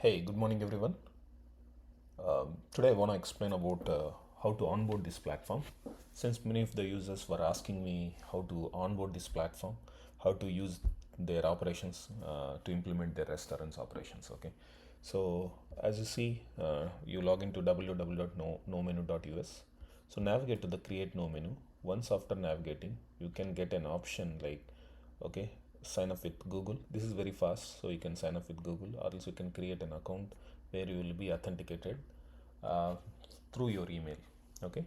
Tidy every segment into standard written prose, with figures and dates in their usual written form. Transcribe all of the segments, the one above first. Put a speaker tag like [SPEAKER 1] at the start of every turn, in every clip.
[SPEAKER 1] Hey, good morning everyone. Today I want to explain about how to onboard this platform. Since many of the users were asking me how to onboard this platform, how to use their operations to implement their restaurants operations. Okay, so as you see, you log into www.nomenu.us. So navigate to the create no menu. Once after navigating, you can get an option like, okay, sign up with Google. This is very fast, so you can sign up with Google, or else you can create an account where you will be authenticated uh, through your email. Okay,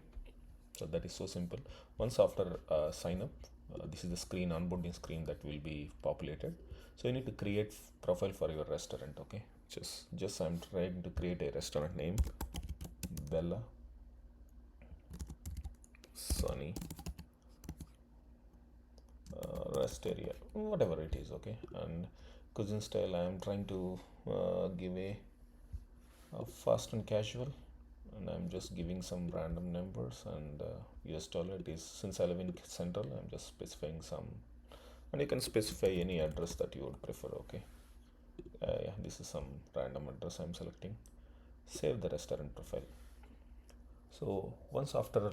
[SPEAKER 1] so that is so simple. Once after sign up, this is the screen, onboarding screen, that will be populated. So you need to create profile for your restaurant. Okay, just I'm trying to create a restaurant name, Bella Sunny rest area, whatever it is. Okay, and cuisine style, I am trying to give a fast and casual, and I'm just giving some random numbers, and US dollar. It is, since I live in central, I'm just specifying some, and you can specify any address that you would prefer. Okay, yeah, this is some random address I'm selecting. Save the restaurant profile. So once after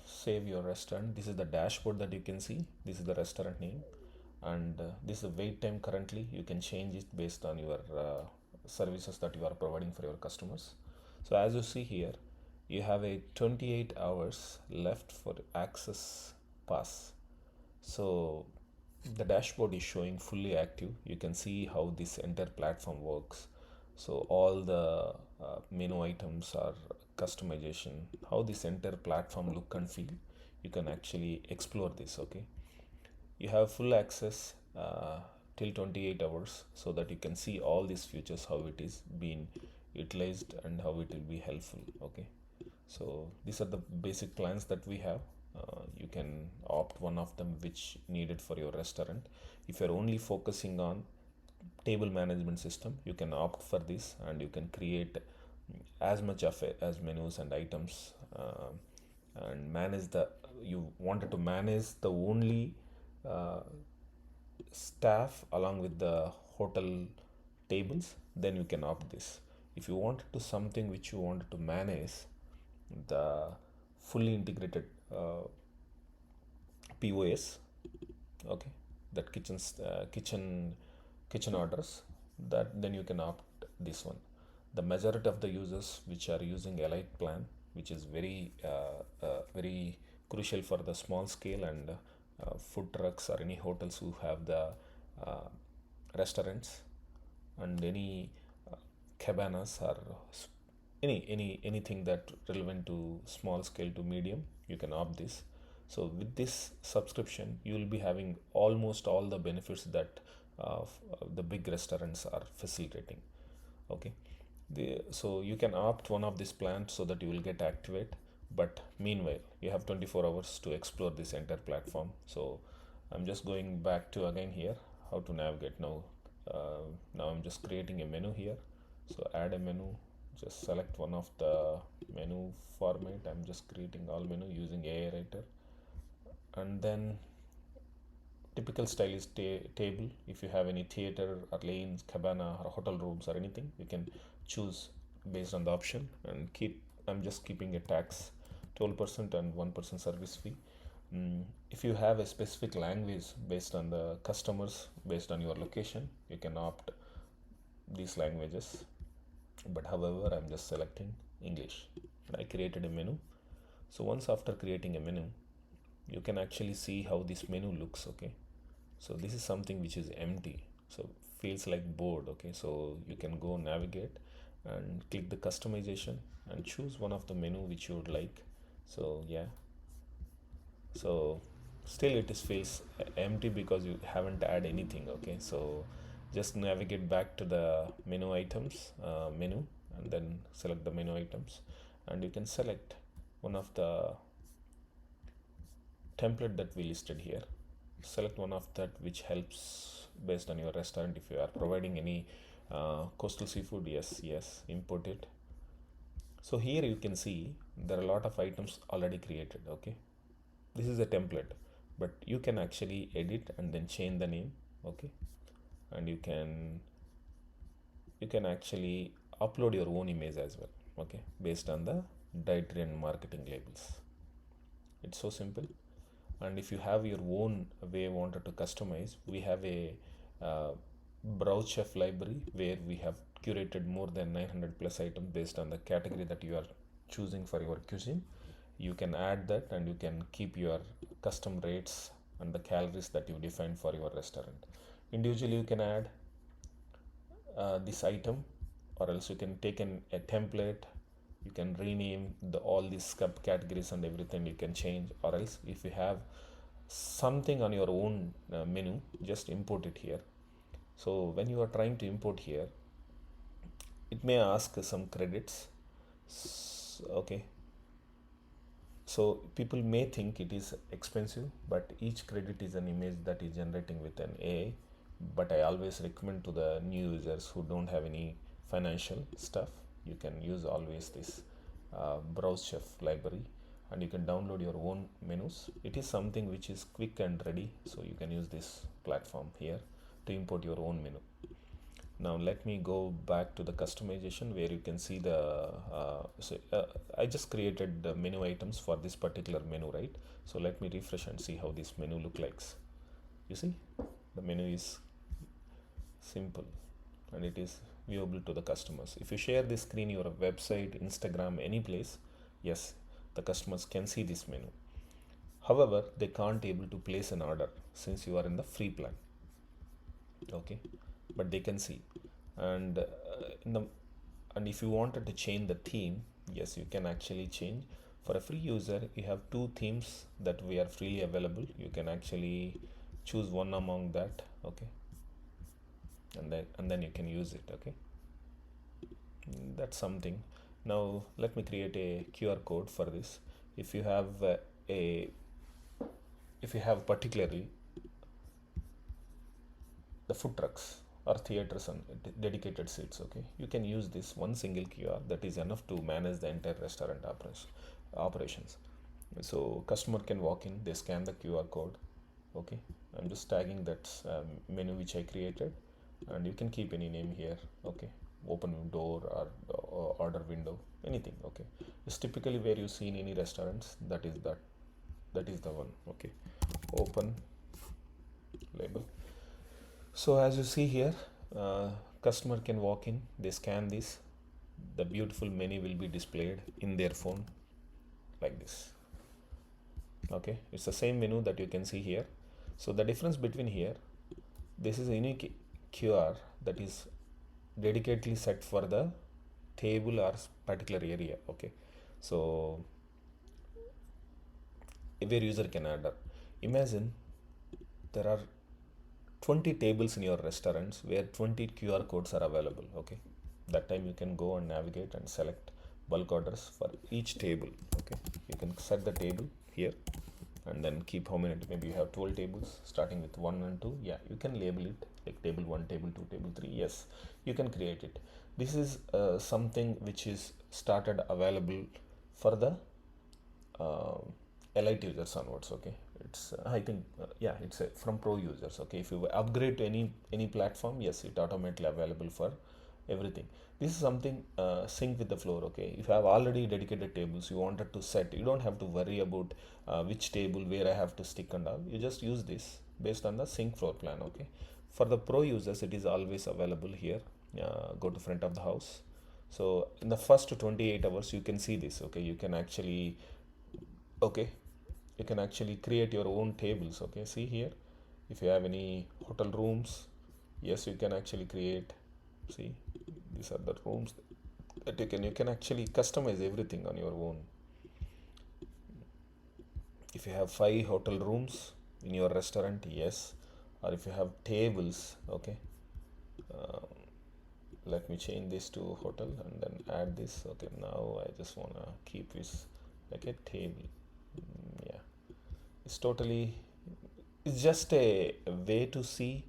[SPEAKER 1] save your restaurant, this is the dashboard that you can see. This is the restaurant name, and this is the wait time currently. You can change it based on your services that you are providing for your customers. So as you see here, you have a 28 hours left for access pass. So the dashboard is showing fully active. You can see how this entire platform works. So all the menu items are customization, how this entire platform look and feel. You can actually explore this. Okay, you have full access till 28 hours, so that you can see all these features, how it is being utilized and how it will be helpful. Okay, so these are the basic plans that we have. You can opt one of them which needed for your restaurant. If you're only focusing on table management system, you can opt for this, and you can create as much of it as menus and items, and manage the, you wanted to manage the only uh, staff along with the hotel tables, then you can opt this. If you wanted to something which you wanted to manage the fully integrated POS, okay, that kitchen orders, that then you can opt this one. The majority of the users which are using Elite plan, which is very crucial for the small scale and food trucks or any hotels who have the uh, restaurants, and any cabanas, or anything that relevant to small scale to medium, you can opt this. So with this subscription, you will be having almost all the benefits that the big restaurants are facilitating. Okay, so you can opt one of these plans so that you will get activate, but meanwhile you have 24 hours to explore this entire platform. So I'm just going back to again here, how to navigate now. Now I'm just creating a menu here. So add a menu, just select one of the menu format. I'm just creating all menu using AI writer, and then typical style is table. If you have any theater or lanes, cabana or hotel rooms or anything, you can choose based on the option, and keep, I'm just keeping a tax 12% and 1% service fee. If you have a specific language based on the customers, based on your location, you can opt these languages, but however I'm just selecting English. I created a menu. So once after creating a menu, you can actually see how this menu looks. Okay, so this is something which is empty, so feels like board. Okay, so you can go navigate and click the customization and choose one of the menu which you would like. So yeah, so still it is feels empty because you haven't add anything. Okay, so just navigate back to the menu items, menu, and then select the menu items, and you can select one of the template that we listed here. Select one of that which helps based on your restaurant. If you are providing any coastal seafood, yes, import it. So here you can see there are a lot of items already created. Okay, this is a template, but you can actually edit and then change the name. Okay, and you can you can actually upload your own image as well, okay, based on the dietary and marketing labels. It's so simple. And if you have your own way wanted to customize, we have a uh, browse chef library where we have curated more than 900 plus items based on the category that you are choosing for your cuisine. You can add that and you can keep your custom rates and the calories that you define for your restaurant. Individually you can add this item, or else you can take a template, you can rename all these categories and everything you can change, or else if you have something on your own menu, just import it here. So when you are trying to import here, it may ask some credits. Okay, so people may think it is expensive, but each credit is an image that is generating with an AI. But I always recommend to the new users who don't have any financial stuff, you can use always this browse chef library, and you can download your own menus. It is something which is quick and ready, so you can use this platform here to import your own menu. Now let me go back to the customization where you can see the I just created the menu items for this particular menu, right? So let me refresh and see how this menu look like. You see the menu is simple and it is viewable to the customers. If you share this screen your website, Instagram, any place, yes, the customers can see this menu. However, they can't able to place an order since you are in the free plan, okay, but they can see. And in the and if you wanted to change the theme, yes, you can actually change. For a free user, you have two themes that we are freely available. You can actually choose one among that, okay, and then you can use it, okay. That's something. Now let me create a QR code for this. If you have a if you have particularly the food trucks or theaters and dedicated seats, okay, you can use this one single QR that is enough to manage the entire restaurant operations. So customer can walk in, they scan the QR code, okay. I'm just tagging that menu which I created, and you can keep any name here, okay, open door or order window, anything, okay. It's typically where you see in any restaurants, that is the one, okay. Open label. So as you see here, customer can walk in, they scan this, the beautiful menu will be displayed in their phone like this, okay. It's the same menu that you can see here. So the difference between here, this is a unique QR that is dedicatedly set for the table or particular area, okay. So where user can order. Imagine there are 20 tables in your restaurants where 20 QR codes are available, okay. That time you can go and navigate and select bulk orders for each table, okay. You can set the table here and then keep how many, maybe you have 12 tables starting with 1 and 2, yeah, you can label it like table 1, table 2, table 3, yes, you can create it. This is something which is started available for the uh, elite users onwards, okay. It's I think yeah, it's from pro users, okay. If you upgrade to any platform, yes, it automatically available for everything. This is something sync with the floor, okay. If you have already dedicated tables you wanted to set, you don't have to worry about which table where I have to stick and all. You just use this based on the sync floor plan, okay. For the pro users it is always available here. Go to front of the house. So in the first 28 hours you can see this, okay. You can actually, okay, you can actually create your own tables, okay. See here, if you have any hotel rooms, yes, you can actually create. See, these are the rooms that you can actually customize everything on your own. If you have 5 hotel rooms in your restaurant, yes, or if you have tables, okay, uh, let me change this to hotel and then add this, okay. Now I just want to keep this like a table. Yeah, it's totally, it's just a way to see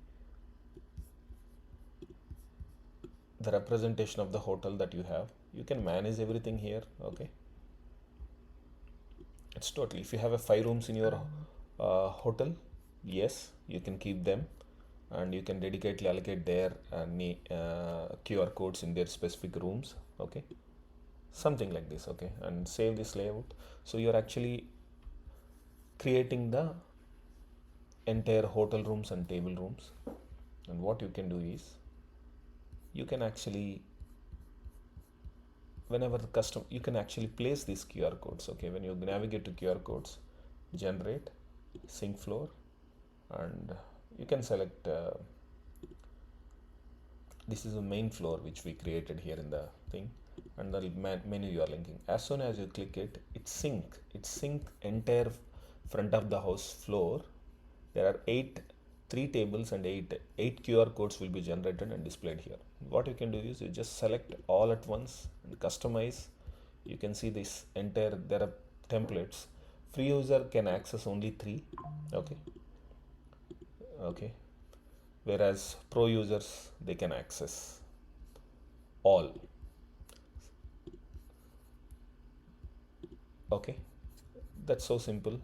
[SPEAKER 1] the representation of the hotel that you have. You can manage everything here, okay. It's totally, if you have a 5 rooms in your hotel, yes, you can keep them. and you can dedicatedly allocate their QR codes in their specific rooms. Okay, something like this. Okay, and save this layout. So you're actually creating the entire hotel rooms and table rooms. And what you can do is you can actually, whenever the custom, you can actually place these QR codes. Okay, when you navigate to QR codes, generate, sync floor, and you can select this is the main floor which we created here in the thing, and the menu you are linking. As soon as you click it, it sync entire front of the house floor. There are three tables and eight QR codes will be generated and displayed here. What you can do is you just select all at once and customize. You can see this entire, there are templates. Free user can access only 3. Okay, whereas pro users, they can access all. Okay, that's so simple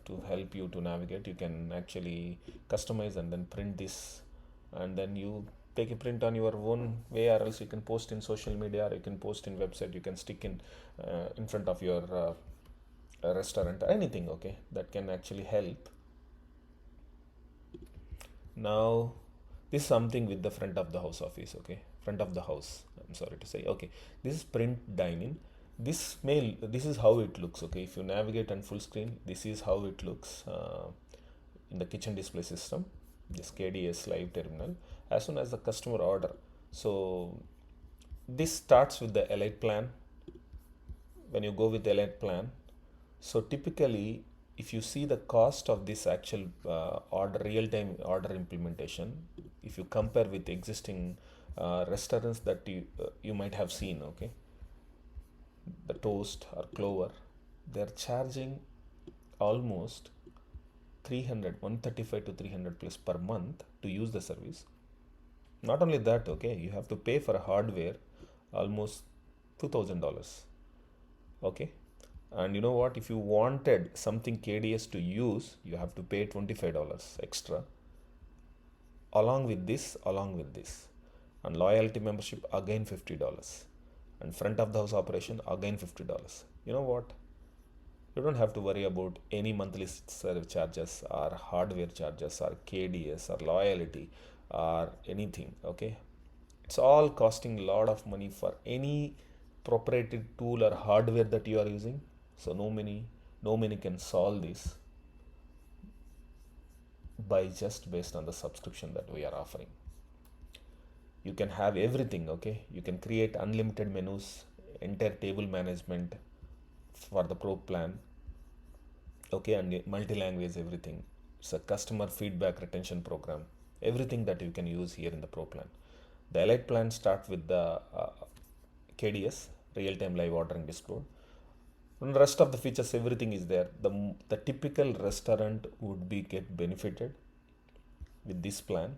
[SPEAKER 1] to help you to navigate. You can actually customize and then print this, and then you take a print on your own way, or else you can post in social media, or you can post in website, you can stick in front of your restaurant, anything. Okay, that can actually help. Now this is something with the front of the house office. Okay, front of the house, I'm sorry to say. Okay, this is print dining. This is how it looks. Okay, if you navigate on full screen, this is how it looks in the kitchen display system, this KDS live terminal. As soon as the customer order, so this starts with the elite plan. When you go with the elite plan, so typically if you see the cost of this actual real-time order implementation, if you compare with existing restaurants that you might have seen, okay, the Toast or Clover, they're charging almost 135 to 300 plus per month to use the service. Not only that, okay, you have to pay for a hardware almost $2,000. Okay, and you know what, if you wanted something KDS to use, you have to pay $25 extra along with this, and loyalty membership again $50, and front of the house operation again $50. You know what, you don't have to worry about any monthly service charges or hardware charges or KDS or loyalty or anything. Okay, it's all costing a lot of money for any proprietary tool or hardware that you are using. So NoMenu can solve this by just based on the subscription that we are offering. You can have everything. Okay, you can create unlimited menus, entire table management for the pro plan. Okay, and multi-language, everything. It's a customer feedback retention program, everything that you can use here in the pro plan. The elite plan start with the KDS, real-time live ordering display, and the rest of the features, everything is there. The typical restaurant would be get benefited with this plan.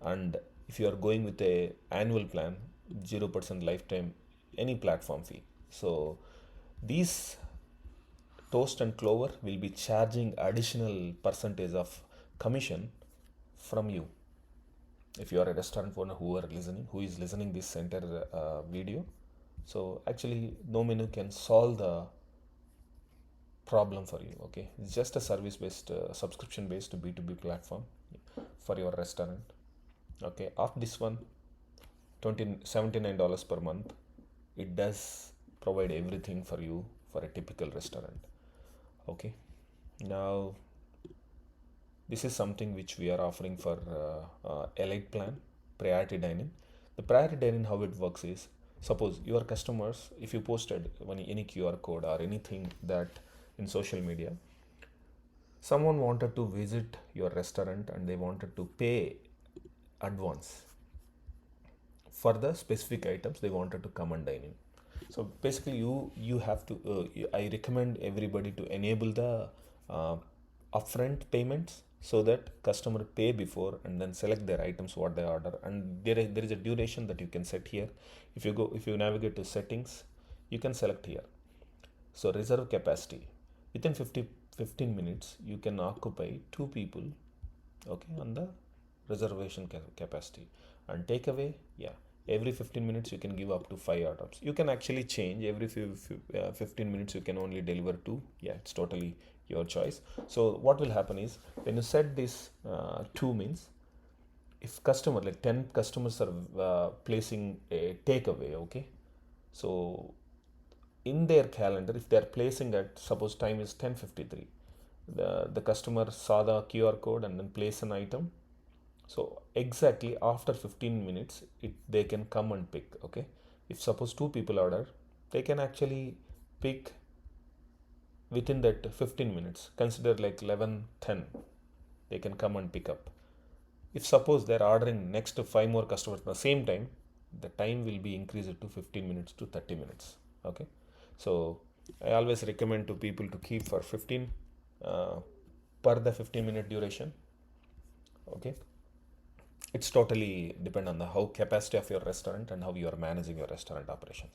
[SPEAKER 1] And if you are going with a annual plan, 0% lifetime any platform fee. So these Toast and Clover will be charging additional percentage of commission from you. If you are a restaurant owner who is listening this entire video, so actually NoMenu can solve the problem for you. Okay, it's just a service based subscription based B2B platform for your restaurant. Okay, of this one, $79 per month, it does provide everything for you for a typical restaurant. Okay, now this is something which we are offering for elite plan, priority dining. The priority dining, how it works is, suppose your customers, if you posted any QR code or anything that in social media, someone wanted to visit your restaurant and they wanted to pay advance for the specific items, they wanted to come and dine in. So basically you have to I recommend everybody to enable the upfront payments, so that customer pay before and then select their items what they order, and there is a duration that you can set here. If you navigate to settings, you can select here. So reserve capacity, within 15 minutes you can occupy 2 people, okay, on the reservation capacity. And takeaway, yeah, every 15 minutes you can give up to 5 items. You can actually change every 15 minutes you can only deliver two. Yeah, it's totally your choice. So what will happen is when you set this two means, if customer like 10 customers are placing a takeaway, okay, so in their calendar, if they are placing at, suppose time is 10:53, the customer saw the QR code and then place an item. So exactly after 15 minutes, they can come and pick. Okay, if suppose two people order, they can actually pick within that 15 minutes. Consider like 11:10, they can come and pick up. If suppose they're ordering next to five more customers at the same time, the time will be increased to 15 minutes to 30 minutes. Okay, so I always recommend to people to keep for 15 uh, per the 15-minute duration. Okay, it's totally depend on the how capacity of your restaurant and how you are managing your restaurant operations.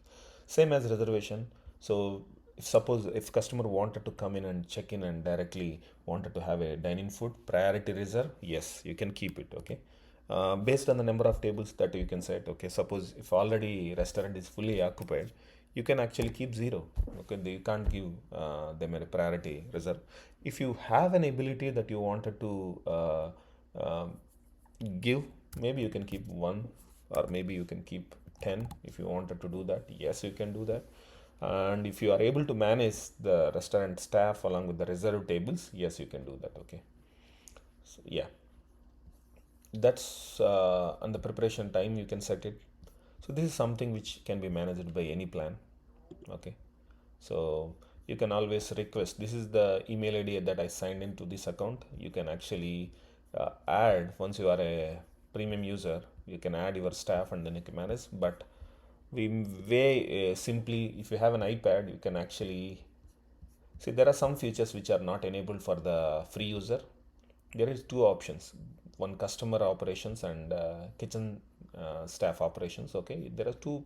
[SPEAKER 1] Same as reservation. So if suppose if customer wanted to come in and check in and directly wanted to have a dining food priority reserve, yes, you can keep it. Okay, based on the number of tables that you can set. Okay, suppose if already restaurant is fully occupied, you can actually keep zero. Okay, you can't give them a priority reserve. If you have an ability that you wanted to um give, maybe you can keep one, or maybe you can keep 10 if you wanted to do that. Yes, you can do that. And if you are able to manage the restaurant staff along with the reserved tables, yes, you can do that. Okay, so yeah, that's on the preparation time you can set it. So this is something which can be managed by any plan. Okay, so you can always request, this is the email id that I signed into this account. You can actually add, once you are a premium user, you can add your staff and then you can manage. But we way simply, if you have an ipad, you can actually see there are some features which are not enabled for the free user. There is two options: one, customer operations, and kitchen staff operations. Okay, there are two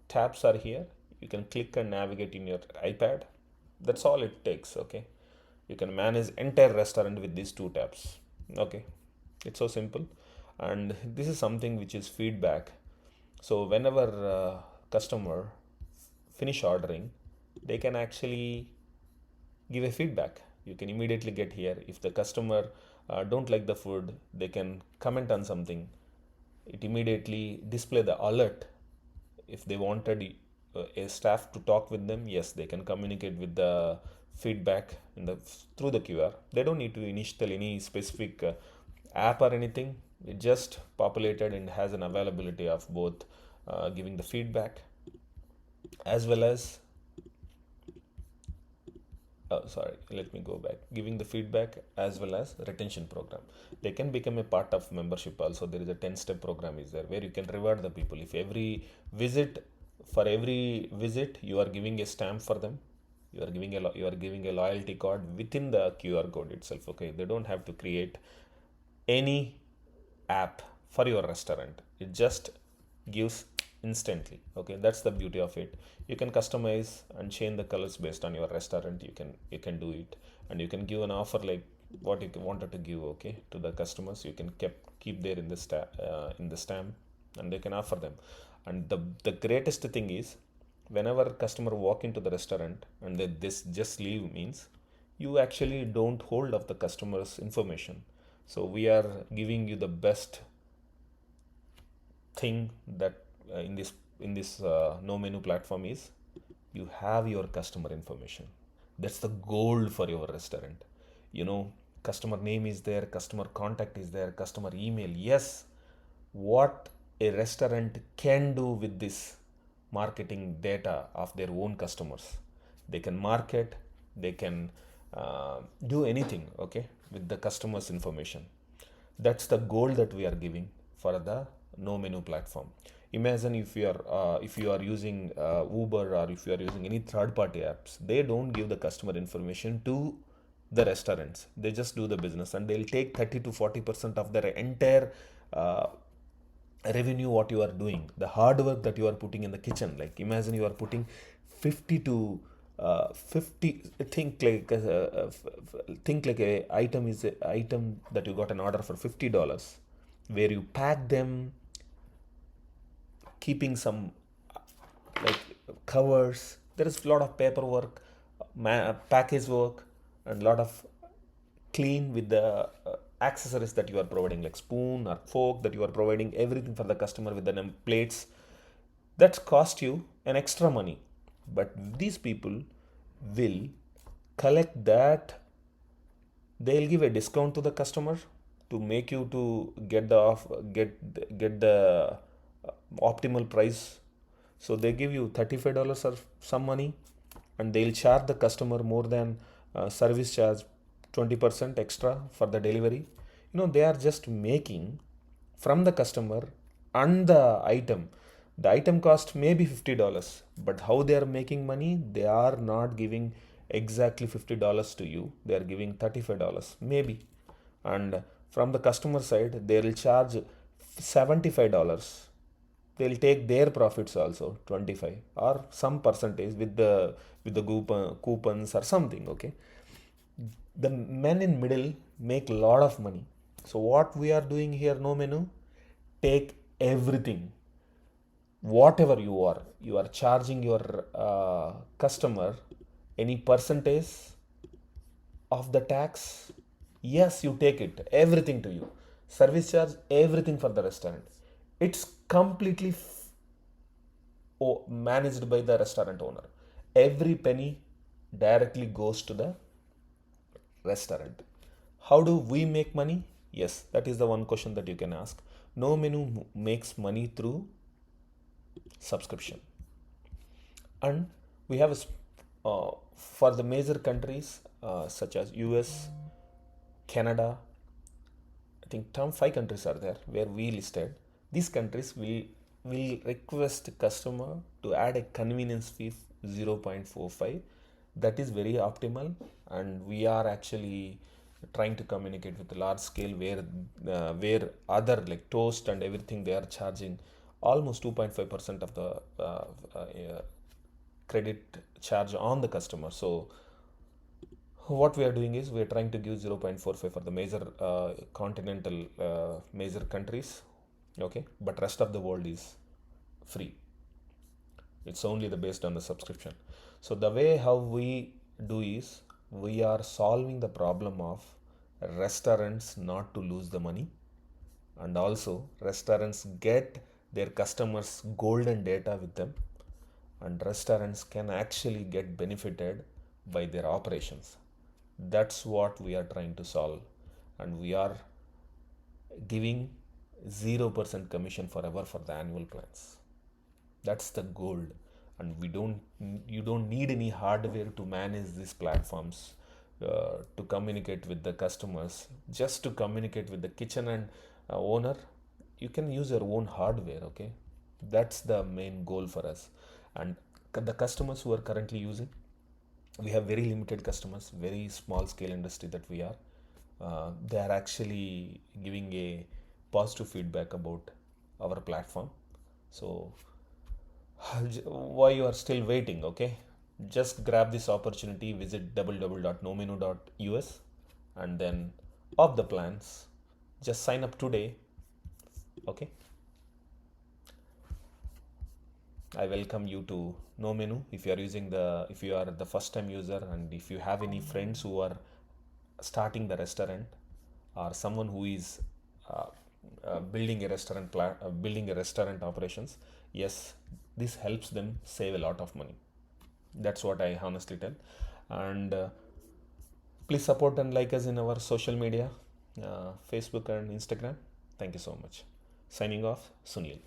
[SPEAKER 1] tabs are here. You can click and navigate in your ipad. That's all it takes. Okay, you can manage entire restaurant with these two tabs. Okay, it's so simple. And this is something which is feedback. So whenever customer finish ordering, they can actually give a feedback. You can immediately get here. If the customer don't like the food, they can comment on something. It immediately display the alert. If they wanted a staff to talk with them, yes, they can communicate with the feedback in the through the QR. They don't need to install any specific app or anything. It just populated and has an availability of both giving the feedback as well as sorry, let me go back, giving the feedback as well as retention program. They can become a part of membership also. There is a 10-step program is there where you can reward the people. If every visit, for every visit you are giving a stamp for them, you are giving you are giving a loyalty card within the QR code itself. Okay, they don't have to create any app for your restaurant. It just gives instantly. Okay, that's the beauty of it. You can customize and change the colors based on your restaurant. You can do it, and you can give an offer like what you wanted to give, okay, to the customers. You can keep there in the in the stamp, and they can offer them. And the greatest thing is, whenever customer walk into the restaurant and they this just leave means, you actually don't hold of the customer's information. So we are giving you the best thing that in this NoMenu platform is, you have your customer information. That's the gold for your restaurant. You know, customer name is there, customer contact is there, customer email. Yes, what a restaurant can do with this marketing data of their own customers. They can market, they can do anything, okay, with the customer's information. That's the goal that we are giving for the NoMenu platform. Imagine if you are using Uber, or if you are using any third party apps, they don't give the customer information to the restaurants. They just do the business, and they'll take 30 to 40% of their entire uh, revenue what you are doing, the hard work that you are putting in the kitchen. Like imagine you are putting 50 to 50, think like a item is a item that you got an order for $50, where you pack them, keeping some like covers. There is a lot of paperwork, package work, and a lot of clean with the accessories that you are providing, like spoon or fork that you are providing, everything for the customer with the plates. That cost you an extra money, but these people will collect that. They'll give a discount to the customer to make you to get the get the optimal price. So they give you $35 or some money, and they'll charge the customer more than service charge, 20% extra for the delivery. They are just making from the customer and the item. The item cost may be $50, but how they are making money, they are not giving exactly $50 to you. They are giving $35 maybe. And from the customer side, they will charge $75. They'll take their profits also, 25 or some percentage with the coupons or something. Okay, the men in middle make a lot of money. So what we are doing here, NoMenu, take everything, whatever you are charging your customer any percentage of the tax. Yes, you take it, everything to you, service charge, everything for the restaurant. It's completely managed by the restaurant owner. Every penny directly goes to the restaurant. How do we make money? Yes, that is the one question that you can ask. NoMenu makes money through subscription. And we have for the major countries such as US, Canada, I think term 5 countries are there where we listed. These countries will request customer to add a convenience fee 0.45. That is very optimal, and we are actually trying to communicate with a large scale where other like toast and everything, they are charging almost 2.5% of the credit charge on the customer. So what we are doing is we are trying to give 0.45 for the major continental major countries. Okay, but rest of the world is free. It's only the based on the subscription. So the way how we do is we are solving the problem of restaurants not to lose the money, and also restaurants get their customers golden data with them, and restaurants can actually get benefited by their operations. That's what we are trying to solve, and we are giving 0% commission forever for the annual plans. That's the goal. And you don't need any hardware to manage these platforms, to communicate with the customers. Just to communicate with the kitchen and owner, you can use your own hardware. Okay, that's the main goal for us. And the customers who are currently using, we have very limited customers, very small scale industry that we are. They are actually giving a positive feedback about our platform. So why you are still waiting? Okay, just grab this opportunity, visit www.nomenu.us, and then opt the plans. Just sign up today. Okay, I welcome you to NoMenu. If you are the first time user, and if you have any friends who are starting the restaurant, or someone who is building a restaurant operations, yes, this helps them save a lot of money. That's what I honestly tell. And please support and like us in our social media, Facebook and Instagram. Thank you so much. Signing off, Sunil.